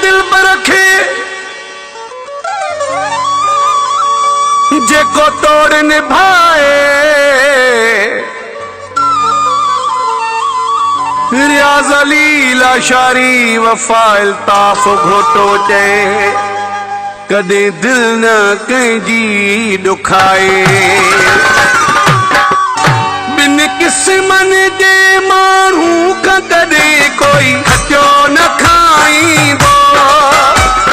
दिल पर रखे जेको तोड़ निभाए रियाज अली लाशारी वफा इल्ताफ घोटो चए कदे दिल न कंहिंजी दुखाए बिन किस्मन जे माण्हू का कदे कोई खटियो न खाईंदो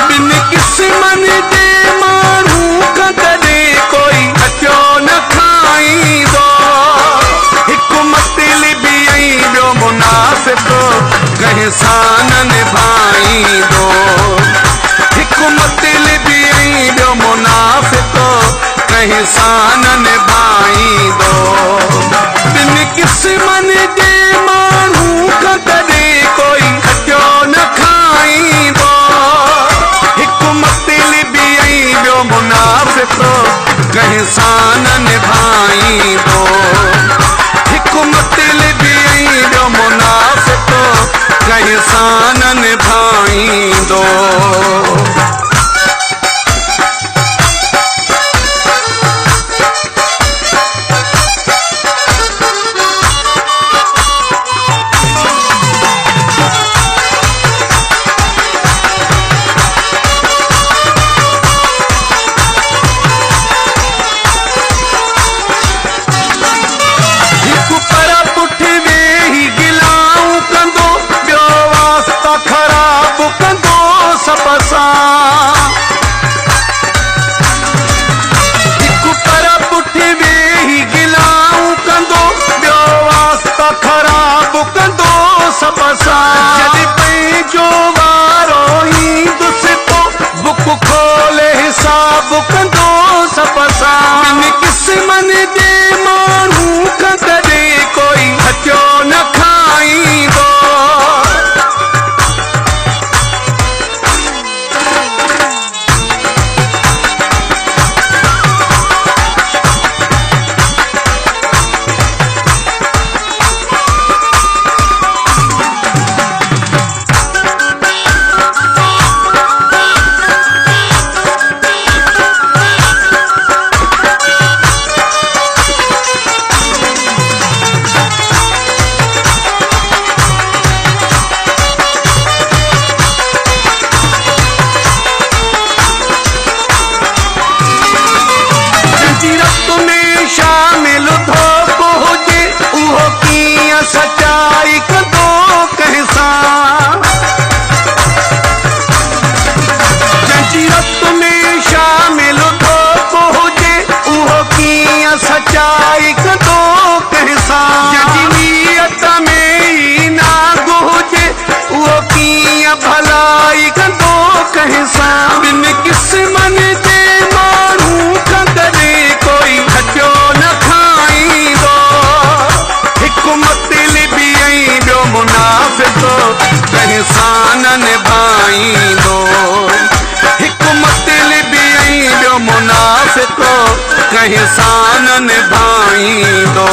बिन किस्मन जे माण्हू का कदे कोई खटियो न खाईंदो हिकु मतलबी ऐं ॿियो मुनाफ़िक़ कंहिं सां न निभाईंदो हिकु मतलबी ऐं ॿियो मुनाफ़िक़ कंहिं सां न निभाईंदो बिन किस्मन जे माण्हू का कदे कोई खटियो न खाईंदो हिकु मतलबी ऐं ॿियो मुनाफ़िक़ कंहिं सां न निभाईंदो हिकु मतलबी ऐं ॿियो मुनाफ़िक़ कंहिं सां न निभाईंदो हिकु पर पुठि वेही गिलाऊं कंदो ॿियो वास्ता ख़राब कंदो सभ सां जॾहिं पंहिंजो वारो ईंदुसि पोइ बुक खोले हिसाब कंदो सभ सां बिन किस्मन जे माण्हू खां कॾहिं कोई खटियो न खाईंदो सच्चाई कंदो कंहिं सां जंहिंजी रत में शामिल थो हुजे उहो कीअं सच्चाई कंदो कंहिं सां जंहिंजी नीयत में ई नाग हुजे उहो कीअं भलाई कंदो कंहिं सां बिन किस्मन जे माण्हू खां कॾहिं कोई खटियो न खाईंदो हिकु मतलबी ऐं ॿियो मुनाफ़िक़ कंहिं सां न निभाईंदो हिकु मतलबी ऐं ॿियो मुनाफ़िक़ कंहिं सां न निभाईंदो